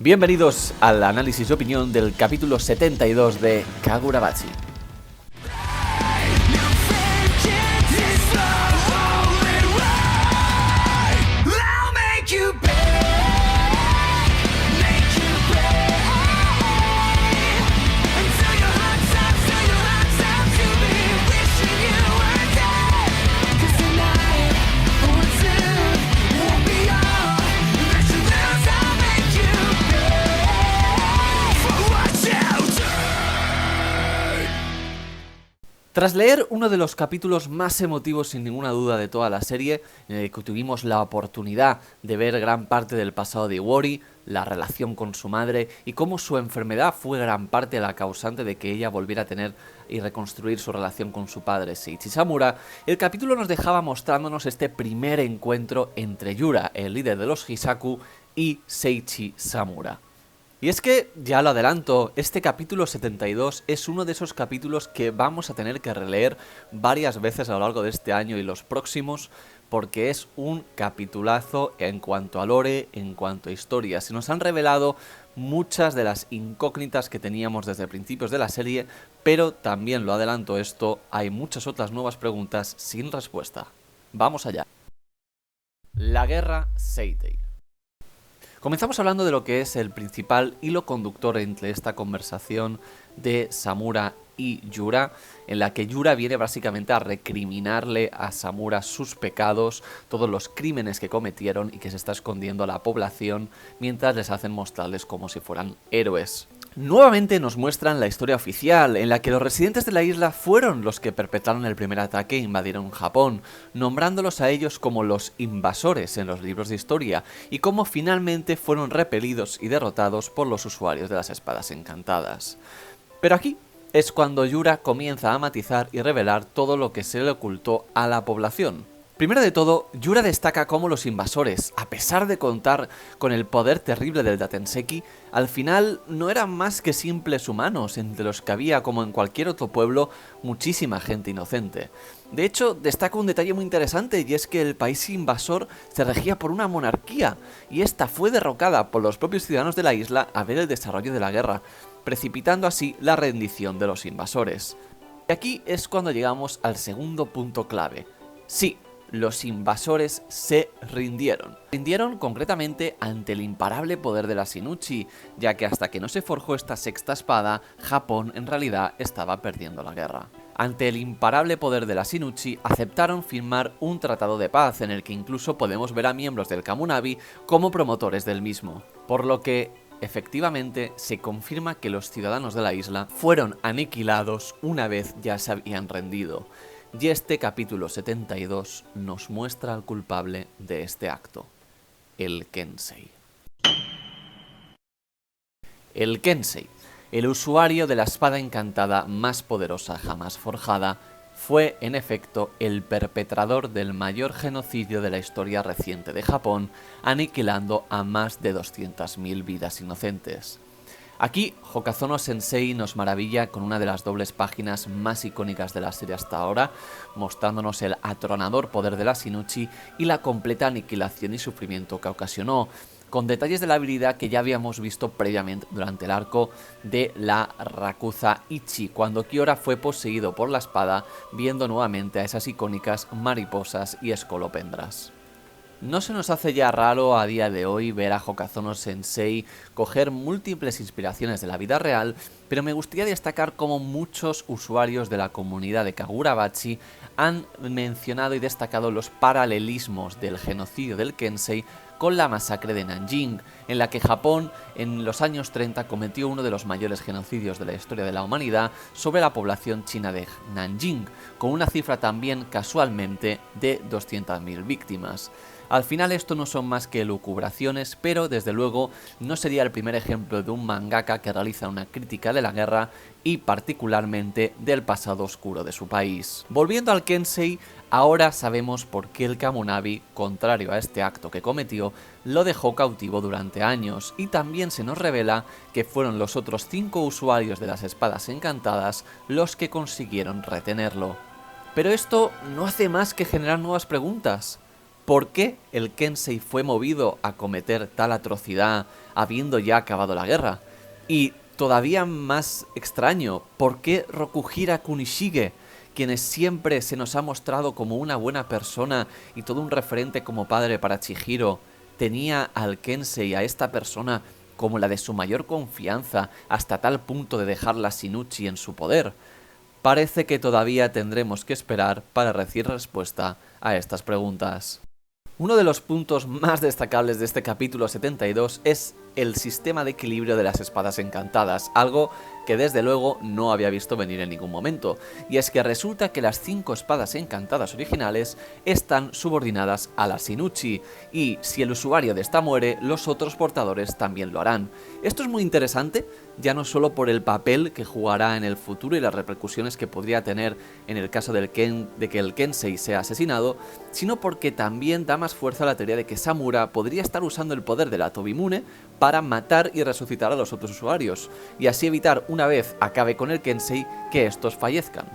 Bienvenidos al análisis de opinión del capítulo 72 de Kagurabachi. Tras leer uno de los capítulos más emotivos sin ninguna duda de toda la serie, en el que tuvimos la oportunidad de ver gran parte del pasado de Iwori, la relación con su madre y cómo su enfermedad fue gran parte la causante de que ella volviera a tener y reconstruir su relación con su padre Seiichi Samura, el capítulo nos dejaba mostrándonos este primer encuentro entre Yura, el líder de los Hisaku, y Seiichi Samura. Y es que, ya lo adelanto, este capítulo 72 es uno de esos capítulos que vamos a tener que releer varias veces a lo largo de este año y los próximos, porque es un capitulazo en cuanto a lore, en cuanto a historia. Se nos han revelado muchas de las incógnitas que teníamos desde principios de la serie, pero también lo adelanto esto, hay muchas otras nuevas preguntas sin respuesta. Vamos allá. La guerra Seitei. Comenzamos hablando de lo que es el principal hilo conductor entre esta conversación de Samura y Yura, en la que Yura viene básicamente a recriminarle a Samura sus pecados, todos los crímenes que cometieron y que se está escondiendo a la población, mientras les hacen mostrarles como si fueran héroes. Nuevamente nos muestran la historia oficial, en la que los residentes de la isla fueron los que perpetraron el primer ataque e invadieron Japón, nombrándolos a ellos como los invasores en los libros de historia, y cómo finalmente fueron repelidos y derrotados por los usuarios de las espadas encantadas. Pero aquí es cuando Yura comienza a matizar y revelar todo lo que se le ocultó a la población. Primero de todo, Yura destaca cómo los invasores, a pesar de contar con el poder terrible del Datenseki, al final no eran más que simples humanos, entre los que había, como en cualquier otro pueblo, muchísima gente inocente. De hecho, destaca un detalle muy interesante, y es que el país invasor se regía por una monarquía, y esta fue derrocada por los propios ciudadanos de la isla a ver el desarrollo de la guerra, precipitando así la rendición de los invasores. Y aquí es cuando llegamos al segundo punto clave. Sí, los invasores se rindieron. Rindieron concretamente ante el imparable poder de la Shinichi, ya que hasta que no se forjó esta sexta espada, Japón en realidad estaba perdiendo la guerra. Ante el imparable poder de la Shinichi, aceptaron firmar un tratado de paz en el que incluso podemos ver a miembros del Kamunabi como promotores del mismo. Por lo que, efectivamente, se confirma que los ciudadanos de la isla fueron aniquilados una vez ya se habían rendido. Y este capítulo 72 nos muestra al culpable de este acto, el Kensei. El Kensei, el usuario de la espada encantada más poderosa jamás forjada, fue en efecto el perpetrador del mayor genocidio de la historia reciente de Japón, aniquilando a más de 200.000 vidas inocentes. Aquí, Hokazono Sensei nos maravilla con una de las dobles páginas más icónicas de la serie hasta ahora, mostrándonos el atronador poder de la Shinichi y la completa aniquilación y sufrimiento que ocasionó, con detalles de la habilidad que ya habíamos visto previamente durante el arco de la Rakuza Ichi, cuando Kiora fue poseído por la espada, viendo nuevamente a esas icónicas mariposas y escolopendras. No se nos hace ya raro a día de hoy ver a Hokazono Sensei coger múltiples inspiraciones de la vida real, pero me gustaría destacar cómo muchos usuarios de la comunidad de Kagurabachi han mencionado y destacado los paralelismos del genocidio del Kensei con la masacre de Nanjing, en la que Japón en los años 30 cometió uno de los mayores genocidios de la historia de la humanidad sobre la población china de Nanjing, con una cifra también casualmente de 200.000 víctimas. Al final esto no son más que elucubraciones, pero desde luego no sería el primer ejemplo de un mangaka que realiza una crítica de la guerra y particularmente del pasado oscuro de su país. Volviendo al Kensei, ahora sabemos por qué el Kamunabi, contrario a este acto que cometió, lo dejó cautivo durante años, y también se nos revela que fueron los otros 5 usuarios de las espadas encantadas los que consiguieron retenerlo. Pero esto no hace más que generar nuevas preguntas. ¿Por qué el Kensei fue movido a cometer tal atrocidad habiendo ya acabado la guerra? Y todavía más extraño, ¿por qué Rokuhira Kunishige, quien siempre se nos ha mostrado como una buena persona y todo un referente como padre para Chihiro, tenía al Kensei, a esta persona, como la de su mayor confianza, hasta tal punto de dejarla sin Uchi en su poder? Parece que todavía tendremos que esperar para recibir respuesta a estas preguntas. Uno de los puntos más destacables de este capítulo 72 es el sistema de equilibrio de las espadas encantadas, algo que desde luego no había visto venir en ningún momento, y es que resulta que las 5 espadas encantadas originales están subordinadas a la Shin-Uchi, y si el usuario de esta muere, los otros portadores también lo harán. Esto es muy interesante, ya no solo por el papel que jugará en el futuro y las repercusiones que podría tener en el caso de que el Kensei sea asesinado, sino porque también da más fuerza a la teoría de que Samura podría estar usando el poder de la Tobimune para matar y resucitar a los otros usuarios, y así evitar, una vez acabe con el Kensei, que estos fallezcan.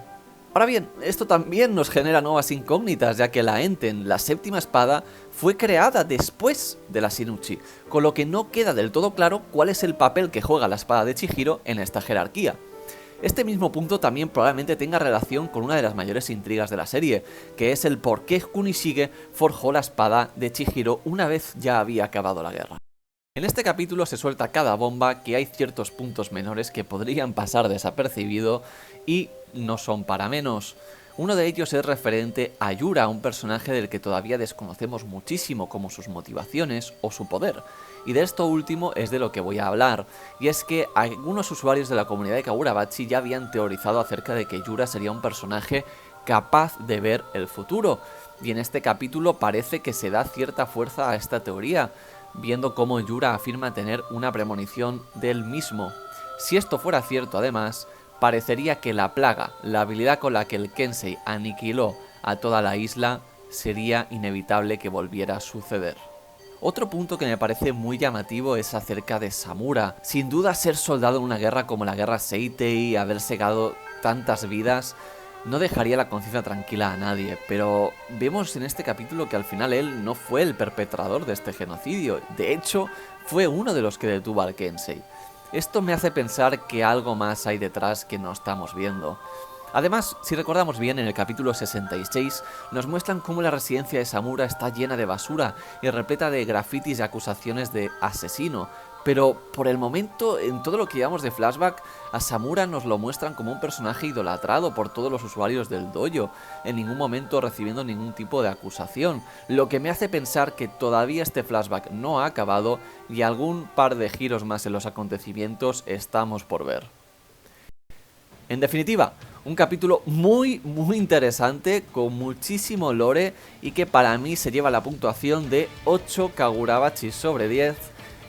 Ahora bien, esto también nos genera nuevas incógnitas, ya que la Enten, la séptima espada, fue creada después de la Shin-Uchi, con lo que no queda del todo claro cuál es el papel que juega la espada de Chihiro en esta jerarquía. Este mismo punto también probablemente tenga relación con una de las mayores intrigas de la serie, que es el por qué Kunishige forjó la espada de Chihiro una vez ya había acabado la guerra. En este capítulo se suelta cada bomba que hay ciertos puntos menores que podrían pasar desapercibido y no son para menos. Uno de ellos es referente a Yura, un personaje del que todavía desconocemos muchísimo, como sus motivaciones o su poder. Y de esto último es de lo que voy a hablar, y es que algunos usuarios de la comunidad de Kagurabachi ya habían teorizado acerca de que Yura sería un personaje capaz de ver el futuro, y en este capítulo parece que se da cierta fuerza a esta teoría, viendo cómo Yura afirma tener una premonición del mismo. Si esto fuera cierto, además, parecería que la plaga, la habilidad con la que el Kensei aniquiló a toda la isla, sería inevitable que volviera a suceder. Otro punto que me parece muy llamativo es acerca de Samura. Sin duda, ser soldado en una guerra como la guerra Seitei y haber segado tantas vidas no dejaría la conciencia tranquila a nadie, pero vemos en este capítulo que al final él no fue el perpetrador de este genocidio, de hecho fue uno de los que detuvo al Kensei. Esto me hace pensar que algo más hay detrás que no estamos viendo. Además, si recordamos bien, en el capítulo 66 nos muestran cómo la residencia de Samura está llena de basura y repleta de grafitis y acusaciones de asesino, pero por el momento, en todo lo que llevamos de flashback, a Samura nos lo muestran como un personaje idolatrado por todos los usuarios del dojo, en ningún momento recibiendo ningún tipo de acusación, lo que me hace pensar que todavía este flashback no ha acabado y algún par de giros más en los acontecimientos estamos por ver. En definitiva, un capítulo muy interesante, con muchísimo lore y que para mí se lleva la puntuación de 8 Kagurabachi sobre 10.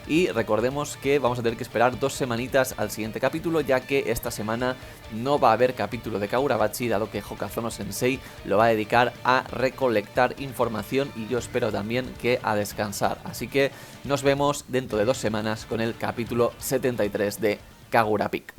Y recordemos que vamos a tener que esperar 2 semanitas al siguiente capítulo, ya que esta semana no va a haber capítulo de Kagurabachi, dado que Hokazono Sensei lo va a dedicar a recolectar información y yo espero también que a descansar. Así que nos vemos dentro de 2 semanas con el capítulo 73 de Kagura Pick.